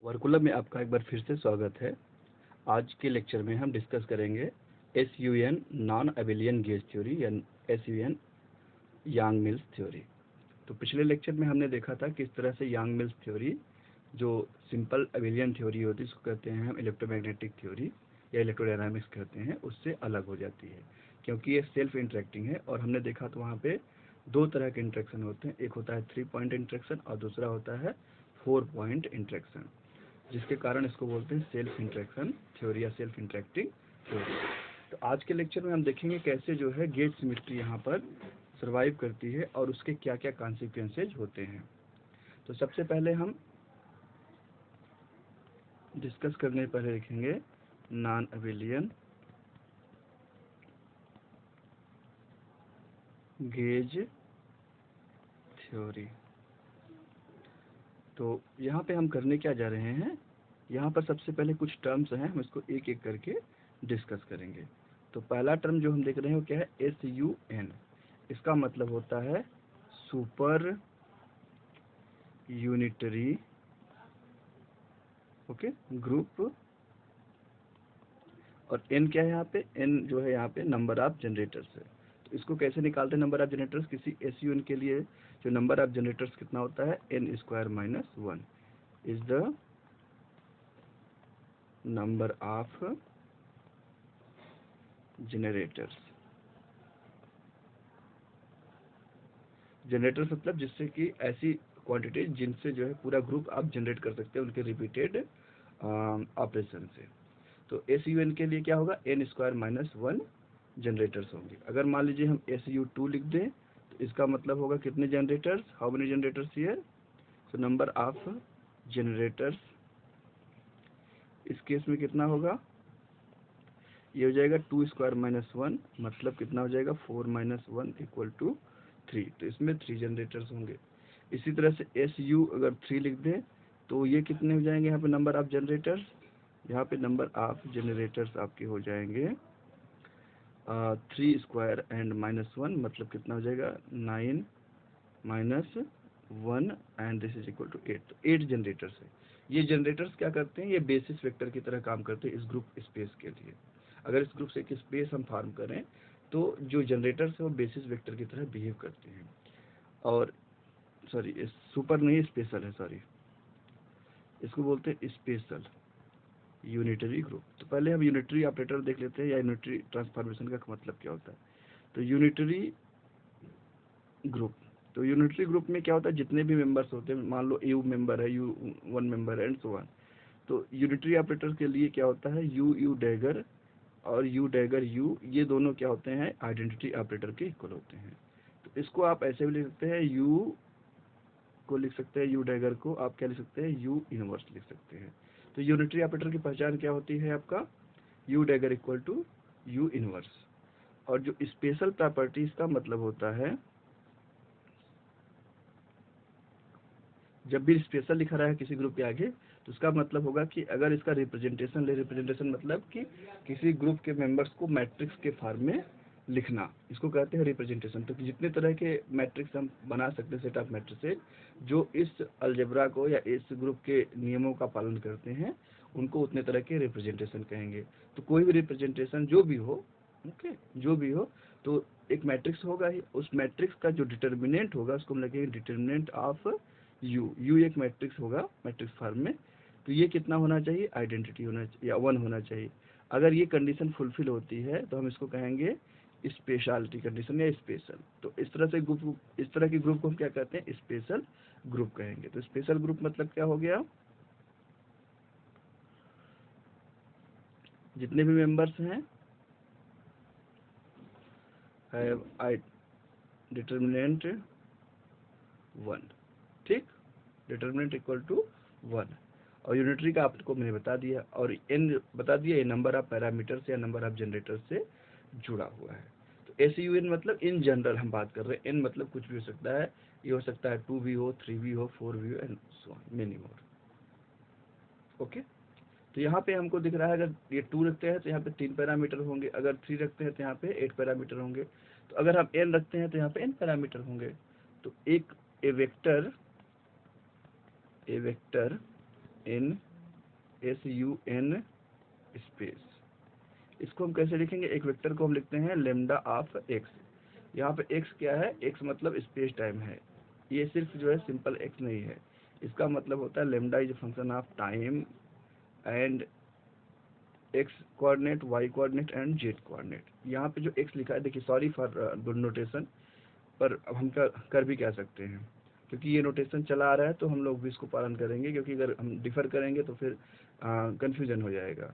वर्कुलम में आपका एक बार फिर से स्वागत है। आज के लेक्चर में हम डिस्कस करेंगे SUN non abelian gauge theory या एसयूएन यांग मिल्स थ्योरी। तो पिछले लेक्चर में हमने देखा था किस तरह से यांग मिल्स थ्योरी जो सिंपल अबेलियन थ्योरी होती है, इसको कहते हैं हम इलेक्ट्रोमैग्नेटिक थ्योरी या इलेक्ट्रोडायनामिक्स कहते हैं, उससे अलग हो जाती है क्योंकि ये सेल्फ इंटरेक्टिंग है। और हमने देखा तो वहाँ पे दो तरह के इंटरेक्शन होते हैं, एक होता है 3 पॉइंट इंटरेक्शन और दूसरा होता है 4 पॉइंट इंटरेक्शन, जिसके कारण इसको बोलते हैं सेल्फ इंटरेक्शन थ्योरी या सेल्फ इंटरेक्टिंग थ्योरी। तो आज के लेक्चर में हम देखेंगे कैसे जो है गेट सिमेट्री यहाँ पर सर्वाइव करती है और उसके क्या क्या कॉन्सिक्वेंसेज होते हैं। तो सबसे पहले हम डिस्कस करने पहले देखेंगे नॉन अबेलियन गेज थ्योरी। तो यहाँ पे हम करने क्या जा रहे हैं, यहाँ पर सबसे पहले कुछ टर्म्स हैं, हम इसको एक एक करके डिस्कस करेंगे। तो पहला टर्म जो हम देख रहे हैं वो क्या है, SUN। इसका मतलब होता है सुपर यूनिटरी ग्रुप। और N क्या है यहाँ पे, N जो है यहाँ पे नंबर ऑफ जनरेटर्स है। तो इसको कैसे निकालते हैं नंबर ऑफ जनरेटर्स, किसी SUN के लिए जो नंबर ऑफ जनरेटर्स कितना होता है, N square minus 1 is the number of generators. Generators मतलब जिससे कि ऐसी क्वांटिटी जिनसे जो है पूरा ग्रुप आप जनरेट कर सकते हैं उनके रिपीटेड ऑपरेशन से। तो SUN के लिए क्या होगा, N स्क्वायर माइनस 1 जनरेटर्स होंगे। अगर मान लीजिए हम SU2 लिख दें तो इसका मतलब होगा कितने generators, how many generators here, so number of generators इस केस में कितना होगा, ये हो जाएगा 2 स्क्वायर माइनस 1, मतलब कितना हो जाएगा 4 माइनस 1 इक्वल टू 3। तो इसमें 3 जनरेटर्स होंगे। इसी तरह से SU अगर 3 लिख दें तो ये कितने हो जाएंगे, यहाँ पे नंबर ऑफ जनरेटर्स, यहाँ पे नंबर ऑफ जनरेटर्स आपके हो जाएंगे 3 स्क्वायर एंड माइनस 1, मतलब कितना हो जाएगा 9 minus 1 and this is equal to 8। तो 8 जनरेटर्स है। ये जनरेटर्स क्या करते हैं, ये बेसिस वेक्टर की तरह काम करते हैं इस ग्रुप स्पेस के लिए। अगर इस ग्रुप से एक स्पेस हम फॉर्म करें तो जो जनरेटर्स है वो बेसिस वेक्टर की तरह बिहेव करते हैं। और सॉरी, सुपर नहीं स्पेशल है, सॉरी, इसको बोलते हैं स्पेशल यूनिटरी ग्रुप। तो पहले हम यूनिटरी ऑपरेटर देख लेते हैं या यूनिटरी ट्रांसफॉर्मेशन का मतलब क्या होता है। तो यूनिटरी ग्रुप, तो यूनिटरी ग्रुप में क्या होता है, जितने भी मेंबर्स होते हैं, मान लो यू मेंबर है, U1 मेंबर है एंड सो ऑन। तो यूनिटरी ऑपरेटर के लिए क्या होता है, यू डैगर और यू डैगर यू, ये दोनों क्या होते हैं, आइडेंटिटी ऑपरेटर के इक्वल होते हैं। तो इसको आप ऐसे भी लिख सकते हैं, यू को लिख सकते हैं, यू डैगर को आप क्या लिख सकते हैं, यू इनवर्स लिख सकते हैं। तो यूनिटरी ऑपरेटर की पहचान क्या होती है आपका, U dagger equal to U inverse. और जो स्पेशल प्रॉपर्टीज का मतलब होता है, जब भी स्पेशल लिखा रहा है किसी ग्रुप के आगे तो उसका मतलब होगा कि अगर इसका रिप्रेजेंटेशन ले, रिप्रेजेंटेशन मतलब कि किसी ग्रुप के मेंबर्स को मैट्रिक्स के फॉर्म में लिखना, इसको कहते हैं रिप्रेजेंटेशन। तो जितने तरह के मैट्रिक्स हम बना सकते हैं, सेट ऑफ मैट्रिसेस जो इस अलजेब्रा को या इस ग्रुप के नियमों का पालन करते हैं, उनको उतने तरह के रिप्रेजेंटेशन कहेंगे। तो कोई भी रिप्रेजेंटेशन जो भी हो, ओके, जो भी हो, तो एक मैट्रिक्स होगा ही, उस मैट्रिक्स का जो डिटर्मिनेंट होगा उसको हम लिखेंगे डिटर्मिनेंट ऑफ यू एक मैट्रिक्स होगा मैट्रिक्स फॉर्म में। तो ये कितना होना चाहिए, आइडेंटिटी होना चाहिए या 1 होना चाहिए। अगर ये कंडीशन फुलफिल होती है तो हम इसको कहेंगे स्पेशलिटी कंडीशन या स्पेशल। तो इस तरह से ग्रुप, इस तरह के ग्रुप को हम क्या कहते हैं, स्पेशल ग्रुप कहेंगे। तो स्पेशल ग्रुप मतलब क्या हो गया, जितने भी मेंबर्स हैं हैव डिटर्मिनेंट 1, ठीक, डिटर्मिनेंट इक्वल टू 1। और यूनिटरी का आपको मैंने बता दिया, और एन बता दिया, ये नंबर ऑफ पैरामीटर्स या नंबर ऑफ जनरेटर्स से जुड़ा हुआ है। तो SUN मतलब इन जनरल हम बात कर रहे हैं, एन मतलब कुछ भी हो सकता है, ये हो सकता है 2 भी हो, 3 भी हो, 4 भी हो and so on, many more. Okay, तो यहाँ पे हमको दिख रहा है अगर ये 2 रखते हैं तो यहाँ पे 3 पैरामीटर होंगे, अगर 3 रखते हैं तो यहाँ पे 8 पैरामीटर होंगे, तो अगर हम n रखते हैं तो यहाँ पे n पैरामीटर होंगे। तो एक ए वेक्टर इन SUN स्पेस। इसको हम कैसे लिखेंगे, एक वेक्टर को हम लिखते हैं लेमडा ऑफ एक्स। यहाँ पे एक्स क्या है, एक्स मतलब स्पेस टाइम है, ये सिर्फ जो है सिंपल एक्स नहीं है, इसका मतलब होता है lambda is function of time and X coordinate, Y coordinate and Z coordinate. यहाँ पे जो एक्स लिखा है, देखिए सॉरी फॉर गुड नोटेशन, पर अब हम कर भी क्या सकते हैं, क्योंकि ये नोटेशन चला आ रहा है तो हम लोग भी इसको पालन करेंगे, क्योंकि अगर हम डिफर करेंगे तो फिर कंफ्यूजन हो जाएगा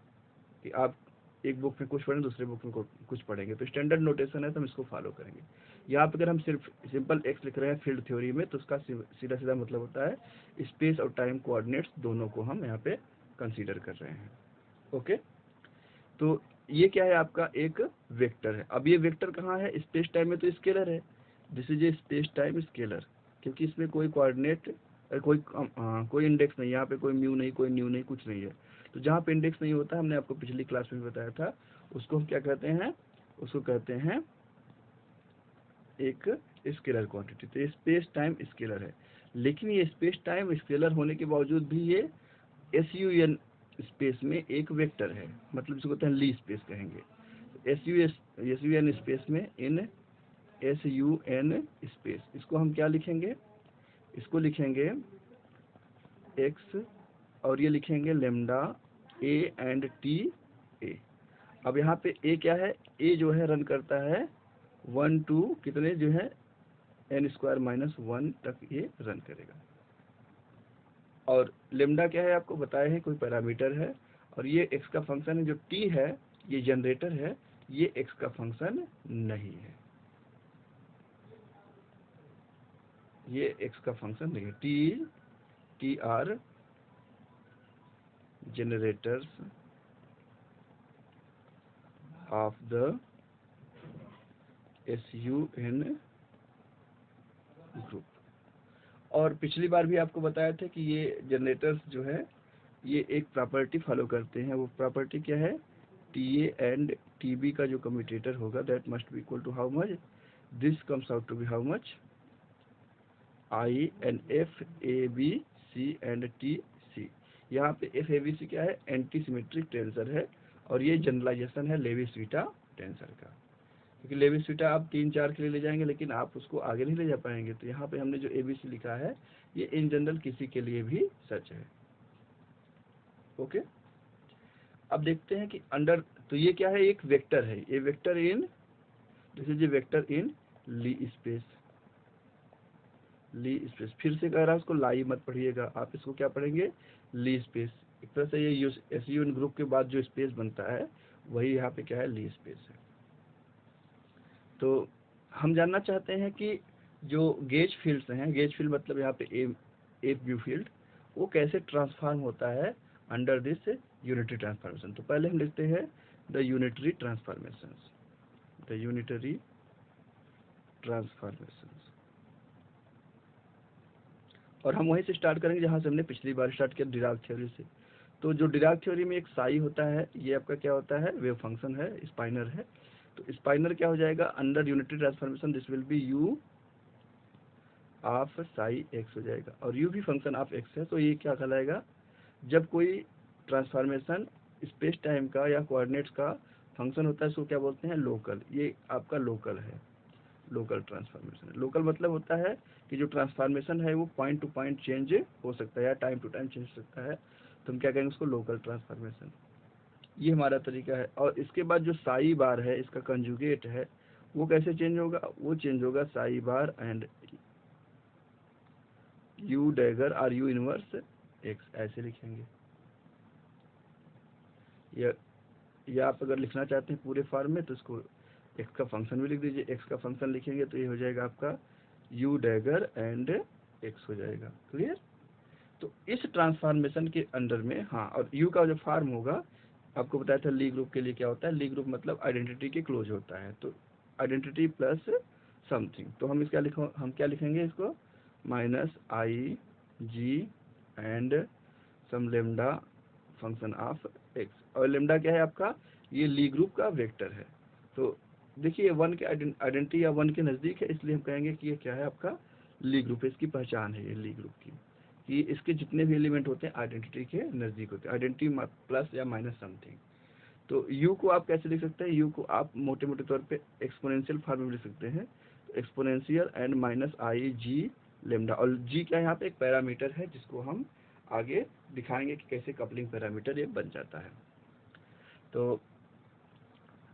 कि आप एक बुक में कुछ पढ़ें दूसरे बुक में कुछ पढ़ेंगे, तो स्टैंडर्ड नोटेशन है तो हम इसको फॉलो करेंगे। यहाँ पर अगर हम सिर्फ सिंपल एक्स लिख रहे हैं फील्ड थ्योरी में, तो उसका सीधा सीधा मतलब होता है स्पेस और टाइम कोऑर्डिनेट्स दोनों को हम यहाँ पे कंसीडर कर रहे हैं। ओके, तो ये क्या है, आपका एक वेक्टर है। अब ये वेक्टर कहाँ है, स्पेस टाइम में तो स्केलर है, this is A space time scalar, क्योंकि इसमें कोई कोऑर्डिनेट कोई इंडेक्स नहीं, यहाँ पे कोई म्यू नहीं, कोई न्यू नहीं, कुछ नहीं है। तो जहाँ पे इंडेक्स नहीं होता, हमने आपको पिछली क्लास में बताया था, उसको हम क्या कहते हैं, उसको कहते हैं एक स्केलर क्वांटिटी। तो ये स्पेस टाइम स्केलर है, लेकिन ये स्पेस टाइम स्केलर होने के बावजूद भी ये SUN स्पेस में एक वेक्टर है, मतलब इसको कहते हैं ली स्पेस कहेंगे। SUN स्पेस में इन SUN स्पेस, इसको हम क्या लिखेंगे, इसको लिखेंगे x और ये लिखेंगे लेमडा A एंड टी ए। अब यहाँ पे A क्या है, A जो है रन करता है 1 to कितने जो है n² - 1 तक ये रन करेगा। और लेमडा क्या है आपको बताया है, कोई पैरामीटर है, और ये x का फंक्शन है। जो t है ये जनरेटर है, ये x का फंक्शन नहीं है, ये x का फंक्शन नहीं है। t are generators of the SUN group. और पिछली बार भी आपको बताया था कि ये जनरेटर्स जो है ये एक प्रॉपर्टी फॉलो करते हैं। वो प्रॉपर्टी क्या है, TA एंड TB का जो कम्यूटेटर होगा that must be equal to how much, this comes out to be how much, I and F A B C and T C। यहाँ पे F A B C क्या है, anti symmetric tensor है, और ये generalisation है लेवी-स्वीटा tensor का, क्योंकि लेवी-स्वीटा आप 3-4 के लिए ले जाएंगे लेकिन आप उसको आगे नहीं ले जा पाएंगे। तो यहाँ पे हमने जो ABC लिखा है ये इन जनरल किसी के लिए भी सच है। ओके, अब देखते हैं कि अंडर, तो ये क्या है, एक वेक्टर है, ये vector in, this is a vector in Lie space. Lie space फिर से कह रहा है, उसको लाई मत पढ़िएगा, आप इसको क्या पढ़ेंगे, ली स्पेस। एक तरह से ये SUN ग्रुप के बाद जो स्पेस बनता है वही यहाँ पे क्या है, ली स्पेस है। तो हम जानना चाहते हैं कि जो गेज फील्ड्स हैं, गेज फील्ड मतलब यहाँ पे एक व्यू फील्ड, वो कैसे ट्रांसफॉर्म होता है अंडर दिस यूनिटरी ट्रांसफॉर्मेशन। तो पहले हम लिखते हैं the unitary transformation, the unitary transformation, और हम वहीं से स्टार्ट करेंगे जहाँ से हमने पिछली बार स्टार्ट किया, डिराक थ्योरी से। तो जो डिराक थ्योरी में एक साई होता है, ये आपका क्या होता है, वेव फंक्शन है, स्पाइनर है। तो स्पाइनर क्या हो जाएगा, under unitary transformation this will be u of Sai x हो जाएगा, और u भी फंक्शन ऑफ x है। तो ये क्या कहलाएगा, जब कोई ट्रांसफॉर्मेशन स्पेस टाइम का या कोऑर्डिनेट्स का फंक्शन होता है इसको क्या बोलते हैं, लोकल। ये आपका लोकल है, लोकल ट्रांसफॉर्मेशन है। लोकल मतलब होता है कि जो ट्रांसफॉर्मेशन है वो पॉइंट टू पॉइंट चेंज हो सकता है या टाइम टू टाइम चेंज हो सकता है, तो हम क्या कहेंगे उसको, लोकल ट्रांसफॉर्मेशन। ये हमारा तरीका है। और इसके बाद जो साई बार है, इसका कंजुगेट है, वो कैसे चेंज होगा, वो चेंज होगा साई बार एंड यू डैगर और यू इनवर्स एक्स, ऐसे लिखेंगे। या आप अगर लिखना चाहते हैं पूरे फॉर्म में तो इसको एक्स का फंक्शन भी लिख दीजिए। एक्स का फंक्शन लिखेंगे तो ये हो जाएगा आपका यू डैगर एंड एक्स हो जाएगा। क्लियर। तो इस ट्रांसफॉर्मेशन के अंडर में, हाँ, और यू का जो फॉर्म होगा आपको बताया था ली ग्रुप के लिए क्या होता है, ली ग्रुप मतलब आइडेंटिटी के क्लोज होता है। तो आइडेंटिटी प्लस समथिंग, तो हम इसका हम क्या लिखेंगे इसको, -I G and some lambda function of X. और लेमडा क्या है आपका, ये ली ग्रुप का वेक्टर है। तो देखिए 1 के आइडेंटिटी या 1 के नज़दीक है, इसलिए हम कहेंगे कि ये क्या है आपका ली ग्रुप है, इसकी पहचान है ये ली ग्रुप की। कि इसके जितने भी एलिमेंट होते हैं आइडेंटिटी के नज़दीक होते हैं, आइडेंटिटी प्लस या माइनस समथिंग। तो यू को आप कैसे लिख सकते हैं, यू को आप मोटे मोटे तौर पे एक्सपोनेंशियल फॉर्म में लिख सकते हैं, exponential and minus I G lambda, और जी क्या है यहाँ पे एक पैरामीटर है जिसको हम आगे दिखाएंगे कि कैसे कपलिंग पैरामीटर ये बन जाता है। तो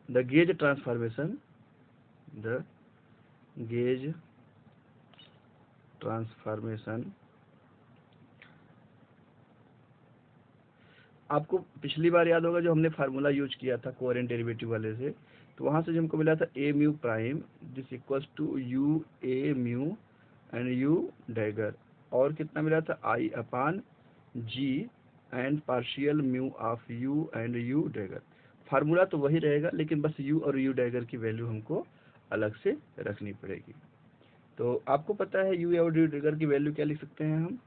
the gauge transformation, the gauge transformation, आपको पिछली बार याद होगा जो हमने फार्मूला यूज किया था कोवेरिएंट डेरिवेटिव वाले से, तो वहाँ से जो हमको मिला था A mu prime this equals to U A mu and U dagger, और कितना मिला था I upon G and partial mu of U and U dagger. Formula तो वही रहेगा, लेकिन बस यू और यू डैगर की वैल्यू हमको अलग से रखनी पड़ेगी। तो आपको पता है यू और यू डैगर की वैल्यू क्या लिख सकते हैं हम।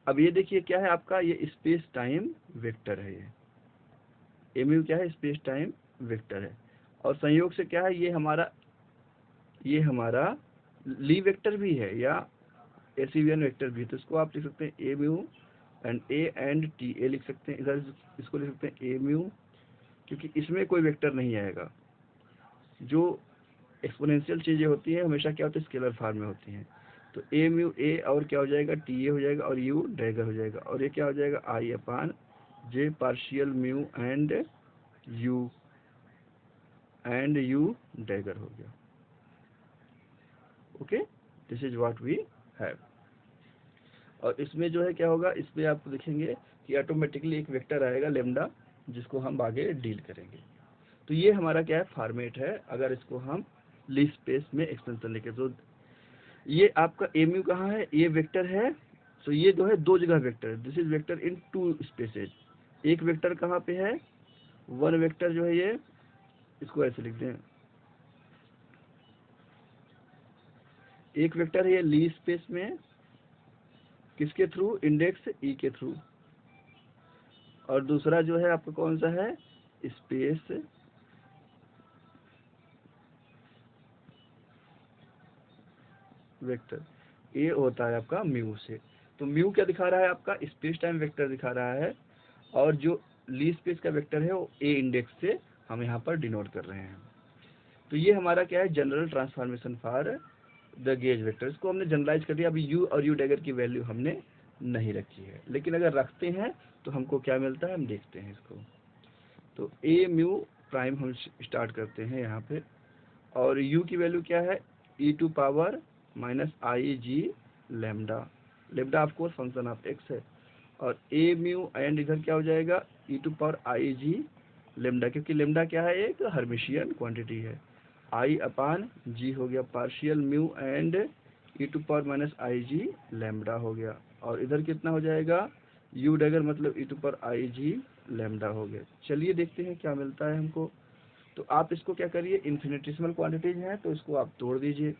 अब ये देखिए क्या है आपका, ये स्पेस टाइम वेक्टर है, ये एम यू क्या है, स्पेस टाइम वेक्टर है, और संयोग से क्या है ये हमारा ली वेक्टर भी है या एसीवियन वेक्टर भी है। तो इसको आप लिख सकते हैं A mu and A and T, A लिख सकते हैं, इधर इसको लिख सकते हैं ए म्यू, क्योंकि इसमें कोई वेक्टर नहीं आएगा। जो एक्सपोनेंशियल चीज़ें होती हैं हमेशा क्या होती है, स्केलर फॉर्म में होती हैं। तो ए म्यू ए और क्या हो जाएगा, टी ए हो जाएगा, और यू डैगर हो जाएगा, और ये क्या हो जाएगा I upon J partial mu and U dagger हो गया। Okay, this is what we have. और इसमें जो है क्या होगा, इसमें आप देखेंगे कि ऑटोमेटिकली एक वेक्टर आएगा लेमडा, जिसको हम आगे डील करेंगे। तो ये हमारा क्या है, फॉर्मेट है। अगर इसको हम लीस्ट स्पेस में एक्सटेंशन लेके, तो ये आपका एम यू कहाँ है, ये वेक्टर है। तो ये जो है दो जगह वेक्टर है, this is vector in two spaces. एक वेक्टर कहाँ पे है, वन वेक्टर जो है ये, इसको ऐसे लिख दें, एक वेक्टर है ये ली स्पेस में, किसके थ्रू, इंडेक्स ई के थ्रू, और दूसरा जो है आपका कौन सा है, स्पेस वेक्टर, ये होता है आपका म्यू से। तो म्यू क्या दिखा रहा है आपका, स्पेस टाइम वेक्टर दिखा रहा है, और जो ली स्पेस का वेक्टर है वो ए इंडेक्स से हम यहाँ पर डिनोट कर रहे हैं। तो ये हमारा क्या है, general transformation for the gauge vector. इसको हमने जनरलाइज कर दिया। अभी यू और यू डैगर की वैल्यू हमने नहीं रखी है, लेकिन अगर रखते हैं तो हमको क्या मिलता है, हम देखते हैं इसको। तो ए म्यू प्राइम हम स्टार्ट करते हैं यहाँ पे, और यू की वैल्यू क्या है, E to power minus I G lambda, lambda of course function of X है, और ए म्यू एंड इधर क्या हो जाएगा, E to power I G lambda, क्योंकि लेमडा क्या है, एक हर्मिशियन क्वांटिटी है। आई अपान जी हो गया partial mu and E to power minus I G lambda हो गया, और इधर कितना हो जाएगा, यू डैगर मतलब E to power I G lambda हो गया। चलिए देखते हैं क्या मिलता है हमको। तो आप इसको क्या करिए, इन्फिनिटेसिमल क्वांटिटीज हैं तो इसको आप तोड़ दीजिए।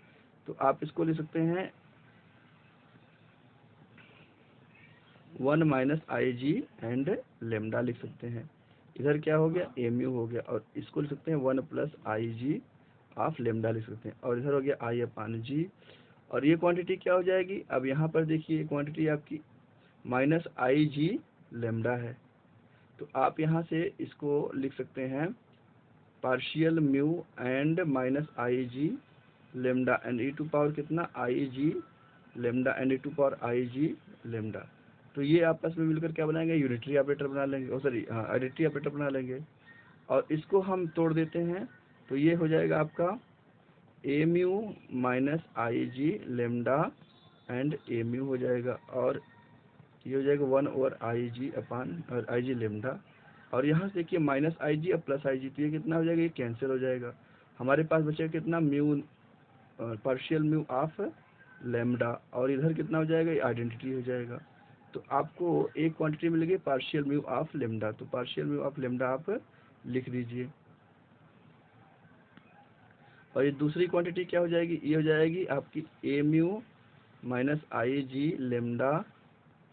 तो आप इसको ले सकते हैं 1 minus I G and lambda लिख सकते हैं। इधर क्या हो गया, एम यू हो गया, और इसको लिख सकते हैं 1 plus I G of lambda लिख सकते हैं, और इधर हो गया आई अपान जी, और ये क्वांटिटी क्या हो जाएगी, अब यहाँ पर देखिए क्वांटिटी आपकी माइनस आई जी लेमडा है। तो आप यहाँ से इसको लिख सकते हैं partial mu and minus I G lambda and E to power कितना, I G lambda and E to power I G lambda. तो ये आपस में मिलकर क्या बनाएंगे, यूनिटरी ऑपरेटर बना लेंगे, और सॉरी हाँ आइडेंटिटी ऑपरेटर बना लेंगे, और इसको हम तोड़ देते हैं। तो ये हो जाएगा आपका A mu minus I G lambda and A mu हो जाएगा, और ये हो जाएगा 1 ओवर आई जी अपान और आई जी लेमडा, और यहाँ से देखिए माइनस आई जी और प्लस आई जी, तो ये कितना हो जाएगा, ये कैंसिल हो जाएगा। हमारे पास बचेगा कितना, mu partial mu of lambda, और इधर कितना हो जाएगा, ये आइडेंटिटी हो जाएगा। तो आपको एक क्वांटिटी मिलेगी पार्शियल म्यू ऑफ लेमडा, तो पार्शियल म्यू ऑफ लेमडा आप लिख दीजिए। और ये दूसरी क्वांटिटी क्या हो जाएगी, ये हो जाएगी आपकी ए mu minus I G lambda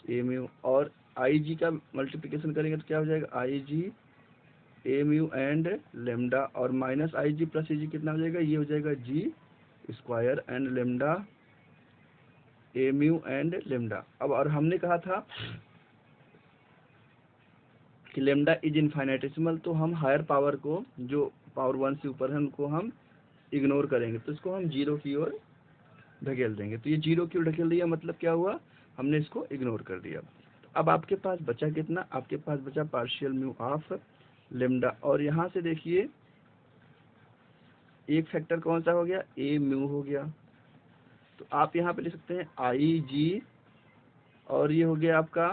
A mu, और आई जी का मल्टीप्लिकेशन करेंगे तो क्या हो जाएगा, I G A mu and lambda, और minus I G plus A G कितना हो जाएगा, ये हो जाएगा G square and lambda A mu and lambda. अब और हमने कहा था कि लेमडा इज इनफाइनाइटेसिमल, तो हम हायर पावर को, जो पावर 1 से ऊपर है, उनको हम इग्नोर करेंगे, तो इसको हम 0 की ओर ढकेल देंगे। तो ये 0 की ओर ढकेल दिया, मतलब क्या हुआ, हमने इसको इग्नोर कर दिया। तो अब आपके पास बचा कितना, आपके पास बचा पार्शियल म्यू ऑफ लेमडा। और यहाँ से देखिए एक फैक्टर कौन सा हो गया, ए म्यू हो गया। तो आप यहाँ पे लिख सकते हैं आई जी, और ये हो गया आपका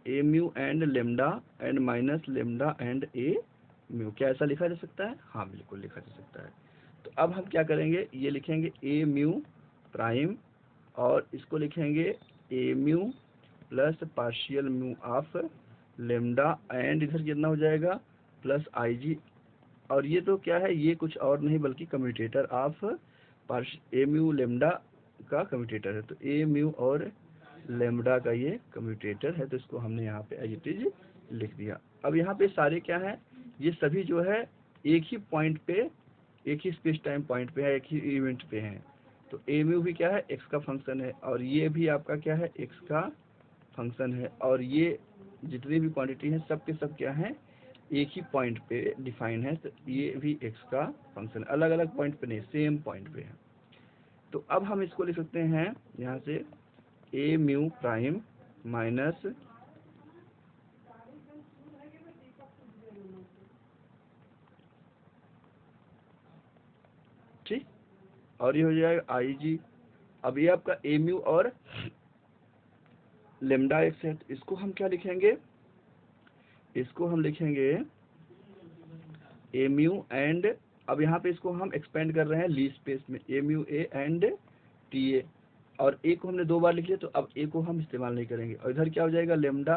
A mu and lambda and minus lambda and A mu. क्या ऐसा लिखा जा सकता है? हाँ बिल्कुल लिखा जा सकता है। तो अब हम क्या करेंगे, ये लिखेंगे ए म्यू प्राइम, और इसको लिखेंगे A mu plus partial mu of lambda, and इधर कितना हो जाएगा, प्लस आई जी। और ये तो क्या है, ये कुछ और नहीं बल्कि commutator of A mu lambda का कम्यूटेटर है। तो ए म्यू और लेमडा का ये कम्यूटेटर है, तो इसको हमने यहाँ पे एज इट इज लिख दिया। अब यहाँ पे सारे क्या है, ये सभी जो है एक ही पॉइंट पे, एक ही स्पेस टाइम पॉइंट पे है, एक ही इवेंट पे है। तो ए म्यू भी क्या है, एक्स का फंक्शन है, और ये भी आपका क्या है, एक्स का फंक्शन है। और ये जितनी भी क्वांटिटी है सब के सब क्या है, एक ही पॉइंट पे डिफाइन है। तो ये भी एक्स का फंक्शन, अलग अलग पॉइंट पे नहीं, सेम पॉइंट पे है। तो अब हम इसको लिख सकते हैं यहाँ से ए म्यू प्राइम माइनस ठीक, और ये हो जाएगा आई जी। अब ये आपका ए म्यू और लेमडा एक्स है, तो इसको हम क्या लिखेंगे, इसको हम लिखेंगे ए म्यू एंड, अब यहाँ पे इसको हम एक्सपेंड कर रहे हैं ली स्पेस में, A mu A and T A, और ए को हमने 2 बार लिख लिया, तो अब ए को हम इस्तेमाल नहीं करेंगे। और इधर क्या हो जाएगा, लेमडा।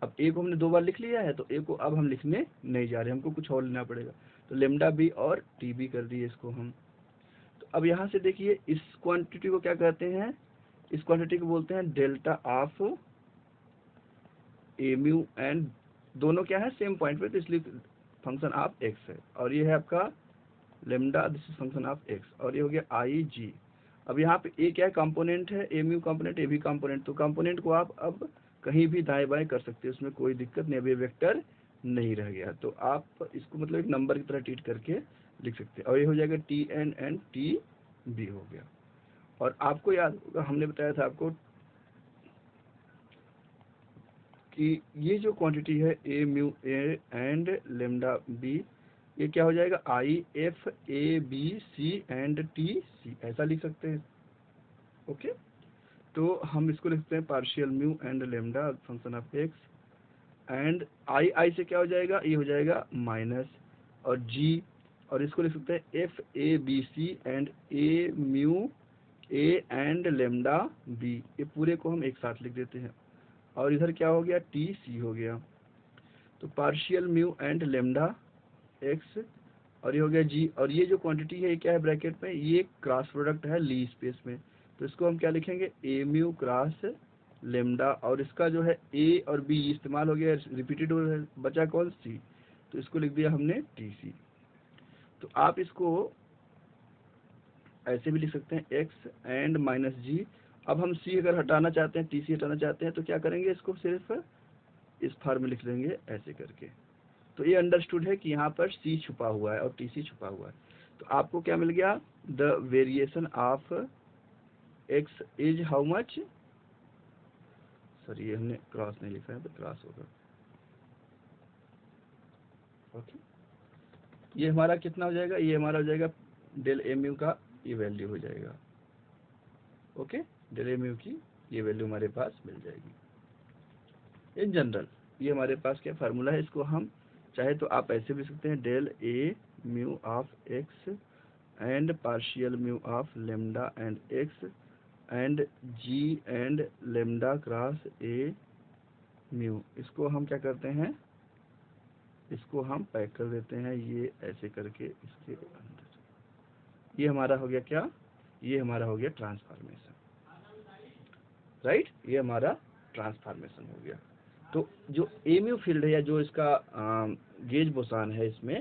अब ए को हमने 2 बार लिख लिया है, तो ए को अब हम लिखने नहीं जा रहे, हमको कुछ और लेना पड़ेगा। तो लेमडा बी और टी बी कर दिए इसको हम। तो अब यहाँ से देखिए इस क्वांटिटी को क्या कहते हैं, इस क्वांटिटी को बोलते हैं delta of A mu and, दोनों क्या है, सेम पॉइंट पे, तो इसलिए फंक्शन ऑफ एक्स है। और ये है आपका lambda, this is function of X, और ये हो गया आई जी। अब यहाँ पे ए क्या है, कंपोनेंट है, ए म्यू कंपोनेंट, ए भी कंपोनेंट। तो कंपोनेंट को आप अब कहीं भी दाएं बाएं कर सकते हैं, उसमें कोई दिक्कत नहीं, अब ये वेक्टर नहीं रह गया। तो आप इसको मतलब एक नंबर की तरह ट्रीट करके लिख सकते हैं। और ये हो जाएगा टी एन टी बी हो गया। और आपको याद होगा हमने बताया था आपको कि ये जो क्वांटिटी है A mu A and lambda B, ये क्या हो जाएगा, I F A B C and T C, ऐसा लिख सकते हैं। ओके, तो हम इसको लिखते हैं partial mu and lambda function of X, and I I से क्या हो जाएगा, ये हो जाएगा माइनस, और जी, और इसको लिख सकते हैं F A B C and A mu A and lambda B, ये पूरे को हम एक साथ लिख देते हैं। और इधर क्या हो गया, टी सी हो गया। तो partial mu and lambda x, और ये हो गया जी। और ये जो क्वांटिटी है ये क्या है ब्रैकेट में, ये क्रॉस प्रोडक्ट है ली स्पेस में, तो इसको हम क्या लिखेंगे, ए म्यू क्रॉस लेमडा, और इसका जो है ए और बी इस्तेमाल हो गया, रिपीटेड हो है, बचा कौन, सी, तो इसको लिख दिया हमने टी सी। तो आप इसको ऐसे भी लिख सकते हैं एक्स एंड माइनस जी। अब हम सी अगर हटाना चाहते हैं, टी सी हटाना चाहते हैं, तो क्या करेंगे, इसको सिर्फ इस फॉर्म में लिख लेंगे ऐसे करके। तो ये अंडरस्टूड है कि यहाँ पर सी छुपा हुआ है और टी सी छुपा हुआ है। तो आपको क्या मिल गया, the variation of x is how much, sorry ये हमने क्रॉस नहीं लिखा है, तो क्रॉस होगा। ओके, ये हमारा कितना हो जाएगा, ये हमारा हो जाएगा डेल एम यू का ये वैल्यू हो जाएगा। ओके, डेल एम यू की ये वैल्यू हमारे पास मिल जाएगी। इन जनरल ये हमारे पास क्या फार्मूला है, इसको हम चाहे तो आप ऐसे भी सकते हैं, del A mu of X and partial mu of lambda and X and G and lambda cross A mu. इसको हम क्या करते हैं, इसको हम पैक कर देते हैं ये ऐसे करके इसके अंदर। ये हमारा हो गया क्या, ये हमारा हो गया ट्रांसफॉर्मेशन, राइट, ये हमारा ट्रांसफॉर्मेशन हो गया। तो जो ए म्यू फील्ड है या जो इसका गेज बोसान है इसमें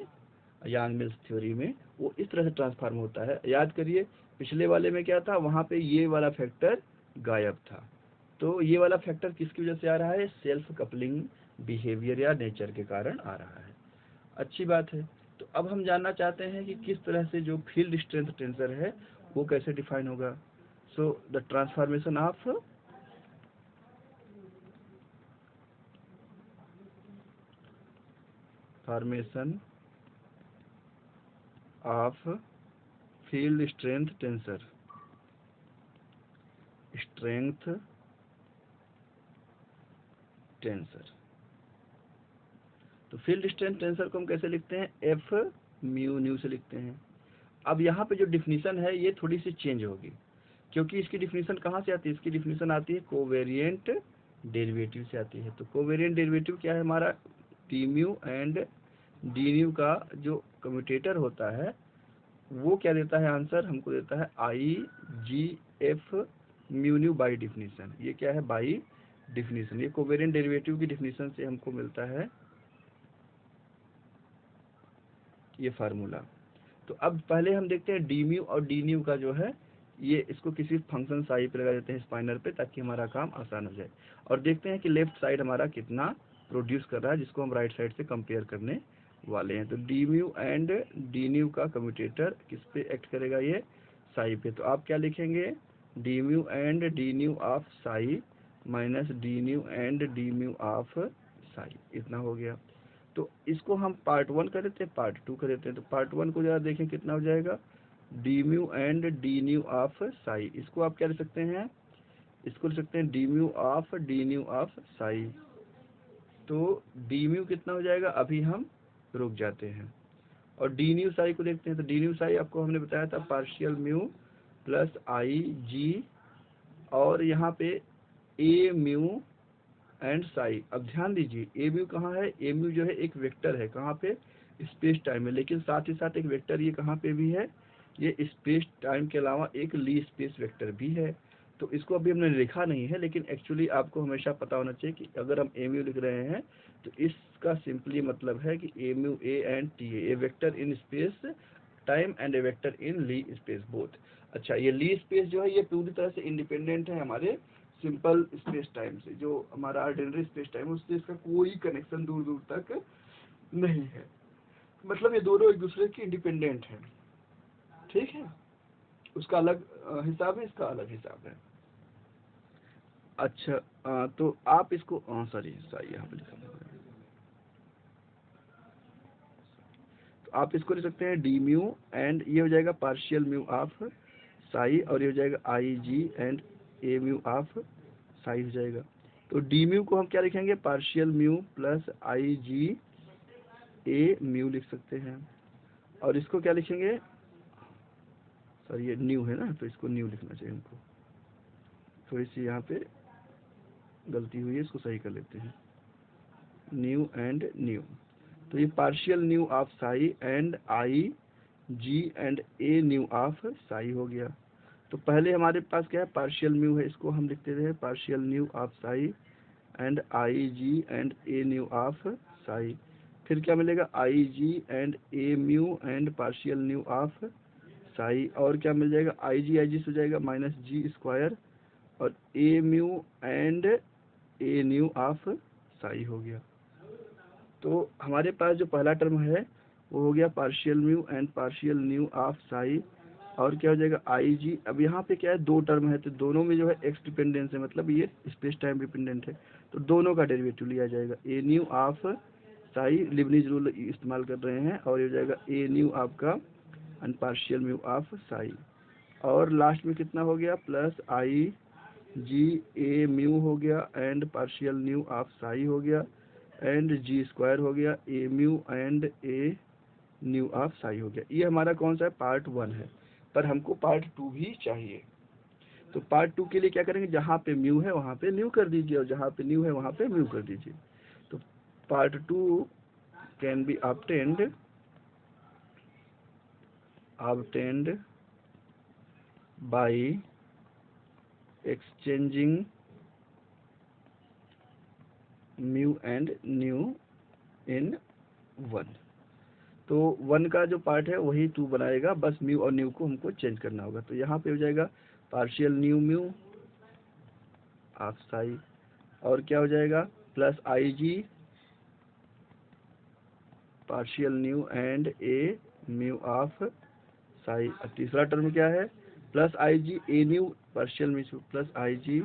यांग मिल्स थ्योरी में, वो इस तरह से ट्रांसफॉर्म होता है। याद करिए पिछले वाले में क्या था, वहाँ पे ये वाला फैक्टर गायब था। तो ये वाला फैक्टर किसकी वजह से आ रहा है, सेल्फ कपलिंग बिहेवियर या नेचर के कारण आ रहा है। अच्छी बात है। तो अब हम जानना चाहते हैं कि किस तरह से जो फील्ड स्ट्रेंथ टेंसर है वो कैसे डिफाइन होगा। So the transformation of field strength tensor, strength tensor. तो फील्ड स्ट्रेंथ टेंसर को हम कैसे लिखते हैं, एफ म्यू न्यू से लिखते हैं। अब यहाँ पे जो डिफिनीशन है ये थोड़ी सी चेंज होगी, क्योंकि इसकी डिफिनीशन कहाँ से आती है, इसकी डिफिनीशन आती है कोवेरिएंट डेरिवेटिव से आती है। तो कोवेरिएंट डेरिवेटिव क्या है हमारा, D mu and D new का जो कम्यूटेटर होता है वो क्या देता है आंसर, हमको देता है I G F mu nu by definition. ये क्या है, बाई डिफिनीशन। ये कोवेरिएंट डेरिवेटिव की डिफिनीशन से हमको मिलता है ये फार्मूला। तो अब पहले हम देखते हैं डी म्यू और डी न्यू का जो है, ये इसको किसी फंक्शन साई पे लगा देते हैं स्पाइनर पे, ताकि हमारा काम आसान हो जाए। और देखते हैं कि लेफ्ट साइड हमारा कितना प्रोड्यूस कर रहा है, जिसको हम राइट साइड से कंपेयर करने वाले हैं। तो D mu and D new का कम्यूटेटर किस पे एक्ट करेगा, ये साई पे। तो आप क्या लिखेंगे, D mu and D nu of Sai minus D mu and D mu of Sai, इतना हो गया। तो इसको हम पार्ट 1 कर देते हैं, पार्ट 2 कर देते हैं। तो पार्ट 1 को जरा देखें कितना हो जाएगा, D mu and D nu of Sai. इसको आप क्या लिख सकते हैं, इसको लिख सकते हैं D mu of D nu of psi. तो डी म्यू कितना हो जाएगा, अभी हम रुक जाते हैं और डी न्यू साई को देखते हैं। तो डी न्यू साई आपको हमने बताया था partial mu plus I G, और यहाँ पे ए म्यू एंड साई। अब ध्यान दीजिए ए म्यू कहाँ है, ए म्यू जो है एक वेक्टर है, कहाँ पे, स्पेस टाइम में, लेकिन साथ ही साथ एक वेक्टर ये कहाँ पे भी है, ये स्पेस टाइम के अलावा एक ली स्पेस वेक्टर भी है। तो इसको अभी हमने लिखा नहीं है, लेकिन एक्चुअली आपको हमेशा पता होना चाहिए कि अगर हम ए म्यू लिख रहे हैं तो इसका सिंपली मतलब है कि A mu A and T A vector in space time and A vector in Lie space both. अच्छा, ये ली स्पेस जो है ये पूरी तरह से इंडिपेंडेंट है हमारे सिंपल स्पेस टाइम से। जो हमारा ऑर्डिनरी स्पेस टाइम है उससे इसका कोई कनेक्शन दूर दूर तक नहीं है, मतलब ये दोनों एक दूसरे के इंडिपेंडेंट हैं। ठीक है, उसका अलग हिसाब है, इसका अलग हिसाब है। अच्छा, तो आप इसको सॉरी यहाँ पे लिखा है, तो आप इसको लिख सकते हैं डी म्यू एंड ये हो जाएगा पार्शियल म्यू ऑफ साई, और ये हो जाएगा I G and A mu of psi हो जाएगा। तो डी म्यू को हम क्या लिखेंगे, partial mu plus I G A mu लिख सकते हैं, और इसको क्या लिखेंगे, सॉरी ये न्यू है ना, तो इसको न्यू लिखना चाहिए हमको, थोड़ी सी यहाँ पे गलती हुई है, इसको सही कर लेते हैं, न्यू एंड न्यू। तो ये partial nu of psi and I G and A nu of psi हो गया। तो पहले हमारे पास क्या है, पार्शियल म्यू है, इसको हम लिखते रहे partial nu of psi and I G and A nu of psi. फिर क्या मिलेगा, I G and A mu and partial nu of psi, और क्या मिल जाएगा, आई जी से हो जाएगा माइनस जी स्क्वायर, और A mu and A nu of psi हो गया। तो हमारे पास जो पहला टर्म है वो हो गया partial mu and partial nu of psi, और क्या हो जाएगा आई जी। अब यहाँ पे क्या है, दो टर्म है, तो दोनों में जो है एक्स डिपेंडेंस है, मतलब ये स्पेस टाइम डिपेंडेंट है, तो दोनों का डेरिवेटिव लिया जाएगा। A nu of Sai Leibniz rule इस्तेमाल कर रहे हैं, और ये हो जाएगा ए न्यू आपका and partial mu of psi, और लास्ट में कितना हो गया, plus I G A mu हो गया and partial nu of psi हो गया, एंड जी स्क्वायर हो गया A mu and A nu of psi हो गया। ये हमारा कौन सा है, पार्ट 1 है, पर हमको पार्ट 2 भी चाहिए। तो पार्ट 2 के लिए क्या करेंगे, जहाँ पे म्यू है वहाँ पे न्यू कर दीजिए, और जहाँ पे न्यू है वहाँ पे म्यू कर दीजिए। तो part 2 can be obtained by exchanging mu and nu in 1। तो 1 का जो पार्ट है वही 2 बनाएगा, बस म्यू और न्यू को हमको चेंज करना होगा। तो यहाँ पे हो जाएगा partial nu mu of psi, और क्या हो जाएगा plus I G partial nu and A mu of psi. अब तीसरा टर्म क्या है, plus I G A nu partial mu plus I G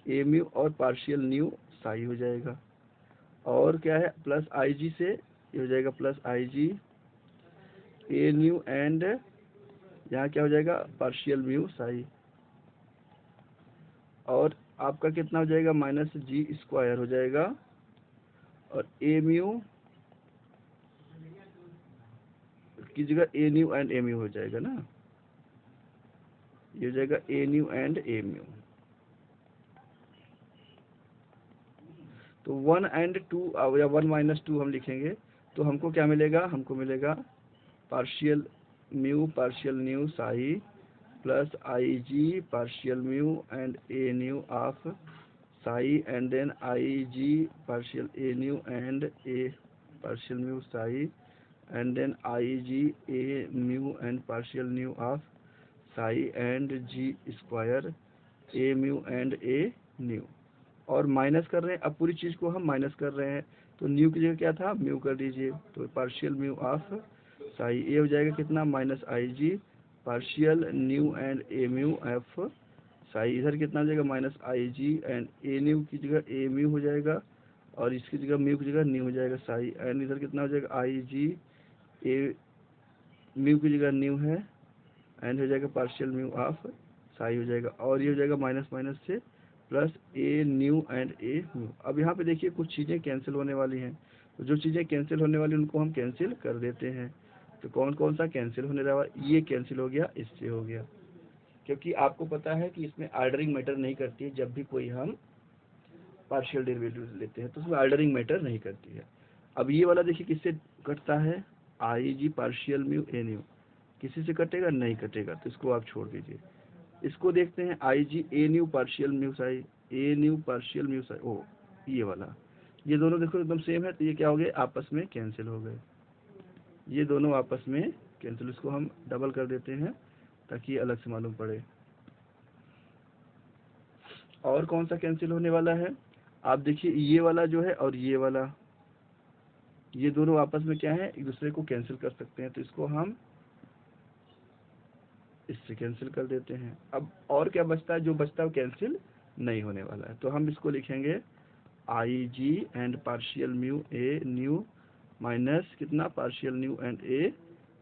A mu और पार्शियल न्यू साई हो जाएगा। और क्या है प्लस आई जी से ये हो जाएगा plus I G A nu and यहाँ क्या हो जाएगा पार्शियल म्यू साई। और आपका कितना हो जाएगा माइनस जी स्क्वायर हो जाएगा, और ए म्यू की जगह ए न्यू एंड ए म्यू हो जाएगा ना, ये हो जाएगा A nu and A mu. तो 1 एंड 2 या 1 माइनस 2 हम लिखेंगे तो हमको क्या मिलेगा, हमको मिलेगा partial mu partial nu psi plus I G partial mu and A nu of psi, and then I G partial A nu and A partial mu psi, and then I G A mu and partial nu of psi and G square A mu and A nu. और minus कर रहे हैं, अब पूरी चीज़ को हम minus कर रहे हैं, तो न्यू की जगह क्या था म्यू कर दीजिए, तो partial mu of psi A हो जाएगा कितना minus I G partial nu and A mu F psi, इधर कितना हो जाएगा minus I G and A nu की जगह ए म्यू हो जाएगा, और इसकी जगह म्यू की जगह न्यू हो जाएगा साई, एंड इधर कितना हो जाएगा आई जी ए म्यू की जगह न्यू है एंड हो जाएगा पार्शियल म्यू ऑफ साई हो जाएगा, और ये हो जाएगा माइनस माइनस से plus A nu and A mu. अब यहाँ पे देखिए कुछ चीज़ें कैंसिल होने वाली हैं, तो जो चीज़ें कैंसिल होने वाली उनको हम कैंसिल कर देते हैं। तो कौन कौन सा कैंसिल होने रहा है, ये कैंसिल हो गया, इससे हो गया, क्योंकि आपको पता है कि इसमें ऑर्डरिंग मैटर नहीं करती है। जब भी कोई हम पार्शियल डेरिवेटिव लेते हैं तो उसमें ऑर्डरिंग मैटर नहीं करती है। अब ये वाला देखिए किससे कटता है, I G partial mu A new, किसी से कटेगा नहीं कटेगा, तो इसको आप छोड़ दीजिए। इसको देखते हैं I G A nu partial mu psi A nu partial mu psi, ओ ये वाला, ये दोनों देखो एकदम सेम है, तो ये क्या हो गए आपस में कैंसिल हो गए, ये दोनों आपस में कैंसिल। इसको हम डबल कर देते हैं ताकि ये अलग से मालूम पड़े। और कौन सा कैंसिल होने वाला है, आप देखिए ये वाला जो है और ये वाला, ये दोनों आपस में क्या है एक दूसरे को कैंसिल कर सकते हैं, तो इसको हम इससे कैंसिल कर देते हैं। अब और क्या बचता है, जो बचता है वो कैंसिल नहीं होने वाला है, तो हम इसको लिखेंगे I G and partial mu A nu minus कितना partial nu and A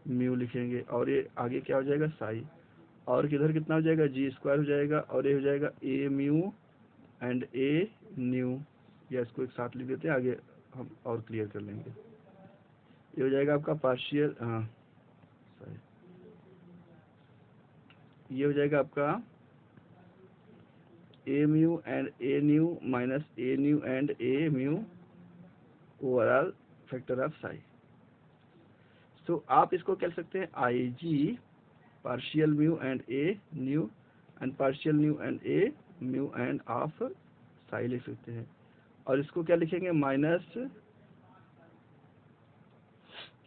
mu लिखेंगे, और ये आगे क्या हो जाएगा साई, और किधर कितना हो जाएगा जी स्क्वायर हो जाएगा, और ये हो जाएगा A mu and A new, या इसको एक साथ लिख देते हैं, आगे हम और क्लियर कर लेंगे। ये हो जाएगा आपका पार्शियल, हाँ सॉरी, ये हो जाएगा आपका A mu and A nu minus A nu and A mu overall factor of psi. तो आप इसको कह सकते हैं I G partial mu and A nu and partial nu and A mu and of psi लिख सकते हैं, और इसको क्या लिखेंगे माइनस,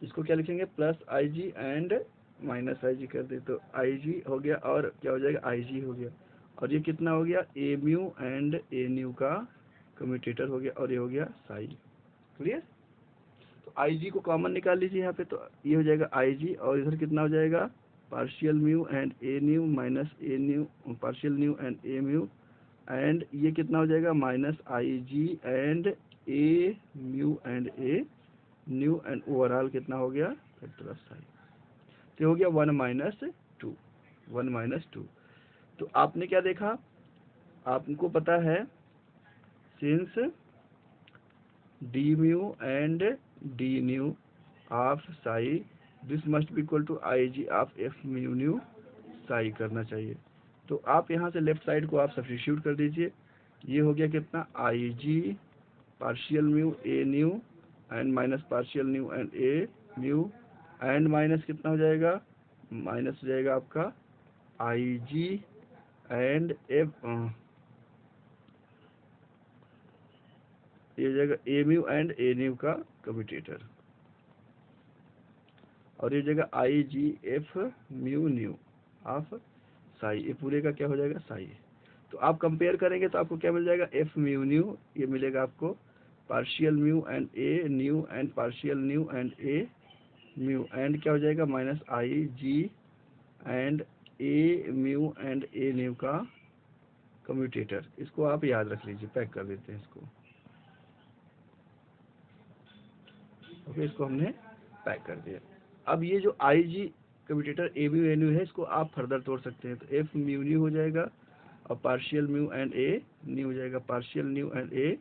इसको क्या लिखेंगे plus I G and minus I G कर दे, तो आई जी हो गया और क्या हो जाएगा आई जी हो गया, और ये कितना हो गया A mu and A nu का कम्यूटेटर हो गया, और ये हो गया साई। क्लियर, तो आई जी को कॉमन निकाल लीजिए यहाँ पे, तो ये हो जाएगा आई जी, और इधर कितना हो जाएगा partial mu and A nu minus A nu partial nu and A mu, and ये कितना हो जाएगा minus I G and A mu and A nu, and overall कितना हो गया फैक्टर ऑफ साई, तो हो गया 1 माइनस 2 1 माइनस 2। तो आपने क्या देखा, आपको पता है since D mu and D nu of psi this must be equal to I G of F mu nu psi करना चाहिए। तो आप यहाँ से लेफ्ट साइड को आप सब्स्टिट्यूट कर दीजिए, ये हो गया कितना I G partial mu A nu and minus partial nu and A mu, and minus कितना हो जाएगा, माइनस हो जाएगा आपका आई जी एंड एफ, ये हो जाएगा A mu and A nu का कम्यूटेटर। और ये हो जाएगा I G F mu nu of psi, ये पूरे का क्या हो जाएगा साई। तो आप कंपेयर करेंगे तो आपको क्या मिल जाएगा, एफ म्यू न्यू ये मिलेगा आपको partial mu and A nu and partial nu and A mu and क्या हो जाएगा minus I G and A mu and A nu का कम्यूटेटर। इसको आप याद रख लीजिए, पैक कर देते हैं इसको। ओके, इसको हमने पैक कर दिया। अब ये जो I G commutator A mu N U है, इसको आप फर्दर तोड़ सकते हैं। तो एफ म्यू न्यू हो जाएगा और partial mu and A new हो जाएगा, partial nu and A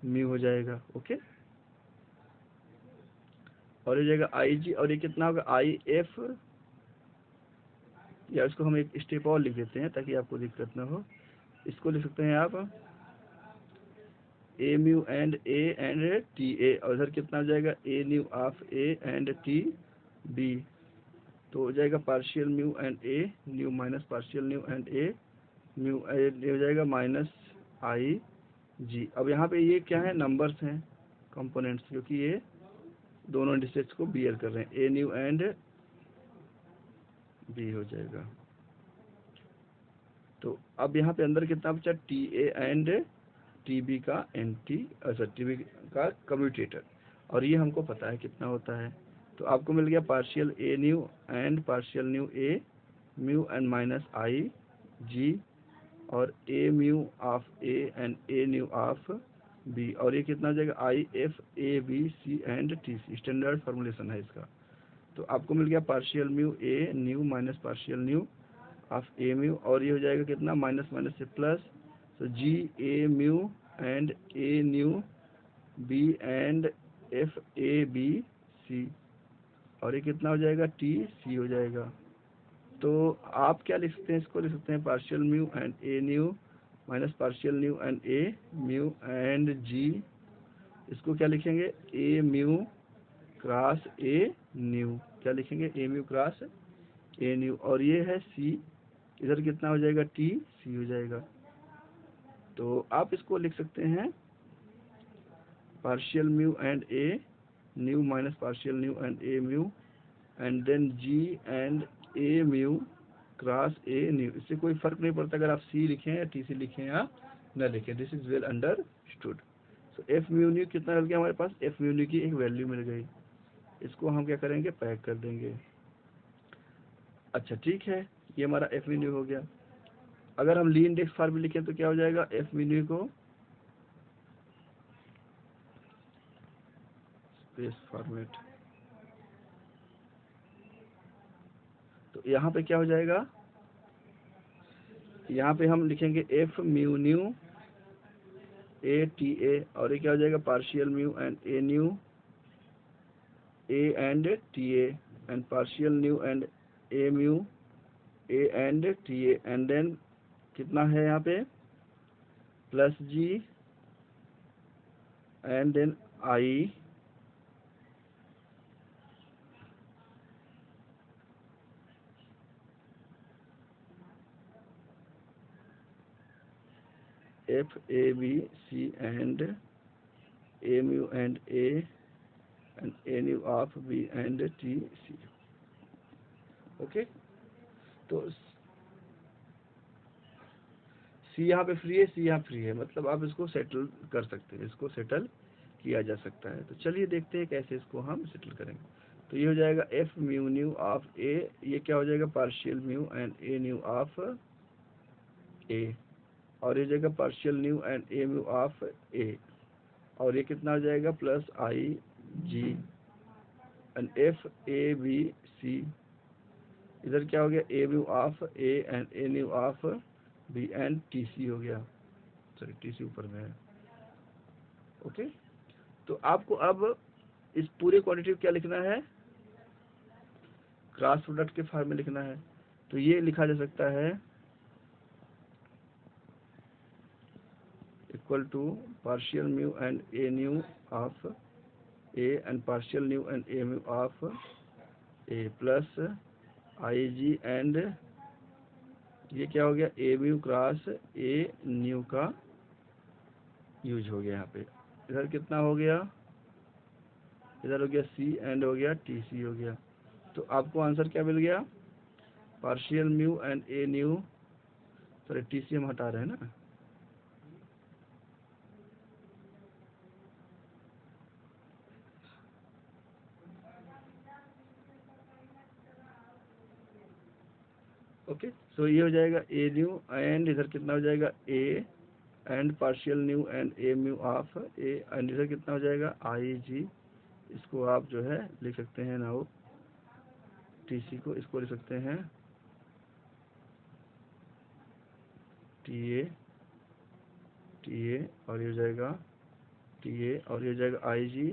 mu हो जाएगा। ओके, और हो जाएगा आई जी, और ये कितना होगा आई एफ, या इसको हम एक स्टेप और लिख देते हैं ताकि आपको दिक्कत ना हो। इसको लिख सकते हैं आप A mu and T A, और इधर कितना हो जाएगा A nu of A and T B. तो हो जाएगा partial mu and A nu minus partial nu and A mu, A हो जाएगा माइनस आई जी। अब यहाँ पे ये क्या है, नंबर्स हैं कंपोनेंट्स, क्योंकि ये दोनों इंडिसेस को बियर कर रहे हैं, ए न्यू एंड बी हो जाएगा। तो अब यहाँ पे अंदर कितना बचा, T A and T B का एंटी, अच्छा टी बी का कम्यूटेटर, और ये हमको पता है कितना होता है। तो आपको मिल गया partial A nu and partial nu A mu and minus I G, और A mu of A and A nu of B, और ये कितना हो जाएगा I F A B C and T C, standard formulation है इसका। तो आपको मिल गया partial mu A nu minus partial nu of A mu, और ये हो जाएगा कितना माइनस माइनस से प्लस, तो G A mu and A nu B and F A B C, और ये कितना हो जाएगा टी सी हो जाएगा। तो आप क्या लिख सकते हैं, इसको लिख सकते हैं partial mu and A nu minus partial nu and A mu and G, इसको क्या लिखेंगे A mu cross A nu, क्या लिखेंगे A mu cross A nu, और ये है सी, इधर कितना हो जाएगा टी सी हो जाएगा। तो आप इसको लिख सकते हैं partial mu and A nu minus partial nu and A mu and then G and A mu cross A nu. इससे कोई फर्क नहीं पड़ता अगर आप सी लिखें या टी सी लिखें या न लिखें, this is well understood. So F mu new कितना मिल गया हमारे पास, एफ म्यू न्यू की एक वैल्यू मिल गई, इसको हम क्या करेंगे पैक कर देंगे। अच्छा ठीक है, ये हमारा एफ म्यू न्यू हो गया। अगर हम ली इंडेक्स फॉर्म में लिखें तो क्या हो जाएगा, एफ म्यू न्यू को स्पेस फॉर्मेट, तो यहाँ पे क्या हो जाएगा, यहाँ पे हम लिखेंगे F mu nu A T A, और ये क्या हो जाएगा partial mu and A nu A and T A and partial nu and A mu A and T A, and then कितना है यहाँ पे plus G and then I F A B C and A mu and A nu of B and T C. Okay, तो see यहाँ पे free है, सी यहाँ free है, मतलब आप इसको सेटल कर सकते हैं, इसको सेटल किया जा सकता है। तो चलिए देखते हैं कैसे इसको हम सेटल करेंगे। तो ये हो जाएगा F mu nu of A, ये क्या हो जाएगा partial mu and A nu of A, और ये जाएगा partial nu and A mu of A, और ये कितना हो जाएगा plus I G and F A B C, इधर क्या हो गया A mu of A and A nu of B and T C हो गया, सॉरी टी सी ऊपर में है। ओके, तो आपको अब इस पूरे क्वांटिटी को क्या लिखना है, क्रॉस प्रोडक्ट के फॉर्म में लिखना है। तो ये लिखा जा सकता है equal to partial mu and A nu of A and partial nu and A mu of A plus I G and ये क्या हो गया A mu cross A nu का यूज हो गया यहाँ पे। इधर कितना हो गया, इधर हो गया सी एंड हो गया टी सी हो गया, तो आपको आंसर क्या मिल गया, partial mu and A new, sorry TC हम हटा रहे हैं ना, ओके। सो ये हो जाएगा ए न्यू एंड इधर कितना हो जाएगा ए and partial nu and A mu of A and इधर कितना हो जाएगा आई जी। इसको आप जो है लिख सकते हैं नाउ, टीसी को इसको लिख सकते हैं टी ए और ये हो जाएगा टी ए और ये हो जाएगा I G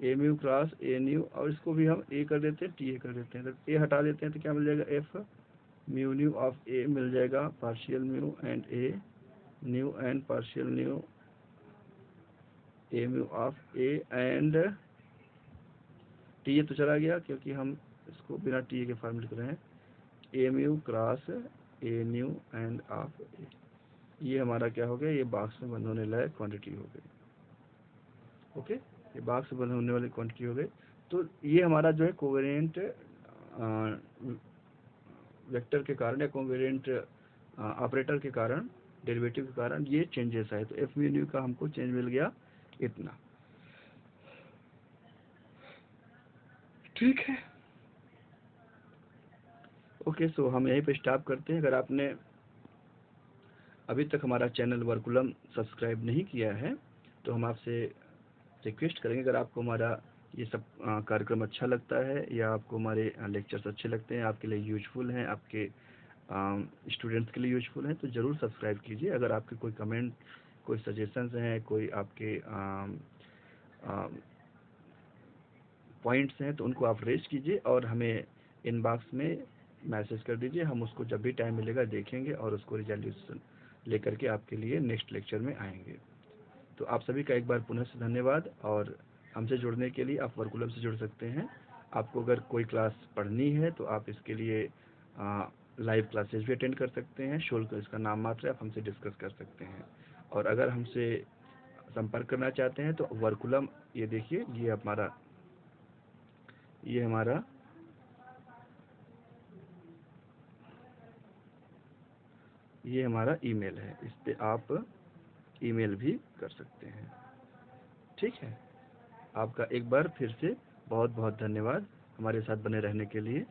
A mu cross A nu, और इसको भी हम ए कर देते हैं, टी ए कर देते हैं, तो ए हटा देते हैं तो क्या मिल जाएगा एफ म्यू न्यू ऑफ ए मिल जाएगा, partial mu and A nu and partial nu A mu of A and T ए तो चला गया क्योंकि हम इसको बिना टी ए के फॉर्म लिख रहे हैं, A mu cross A nu and of A. ये हमारा क्या हो गया, ये बॉक्स में बंद होने लायक क्वांटिटी हो गई, ओके, ये बॉक्स में बंद होने वाली क्वांटिटी हो गई। तो ये हमारा जो है कोवेरिएंट वेक्टर के कारण या कोवेरिएंट ऑपरेटर के कारण, डेरिवेटिव के कारण ये चेंजेस आए। तो एफ म्यू न्यू का हमको चेंज मिल गया इतना, ठीक है, ओके। सो हम यहीं पे स्टॉप करते हैं। अगर आपने अभी तक हमारा चैनल वर्कुलम सब्सक्राइब नहीं किया है तो हम आपसे रिक्वेस्ट करेंगे, अगर आपको हमारा ये सब कार्यक्रम अच्छा लगता है या आपको हमारे लेक्चर्स अच्छे लगते हैं, आपके लिए यूजफुल हैं, आपके स्टूडेंट्स के लिए यूजफुल हैं, तो ज़रूर सब्सक्राइब कीजिए। अगर आपके कोई कमेंट, कोई सजेशंस हैं, कोई आपके पॉइंट्स हैं तो उनको आप रेज कीजिए और हमें इनबॉक्स में मैसेज कर दीजिए। हम उसको जब भी टाइम मिलेगा देखेंगे और उसको रिजोल्यूशन लेकर के आपके लिए नेक्स्ट लेक्चर में आएंगे। तो आप सभी का एक बार पुनः से धन्यवाद, और हमसे जुड़ने के लिए आप वर्कुलम से जुड़ सकते हैं। आपको अगर कोई क्लास पढ़नी है तो आप इसके लिए लाइव क्लासेस भी अटेंड कर सकते हैं, शुल्क इसका नाम मात्र है, आप हमसे डिस्कस कर सकते हैं। और अगर हमसे संपर्क करना चाहते हैं तो वर्कुलम, ये देखिए ये हमारा ईमेल है, इस पे आप ईमेल भी कर सकते हैं, ठीक है। आपका एक बार फिर से बहुत बहुत धन्यवाद हमारे साथ बने रहने के लिए।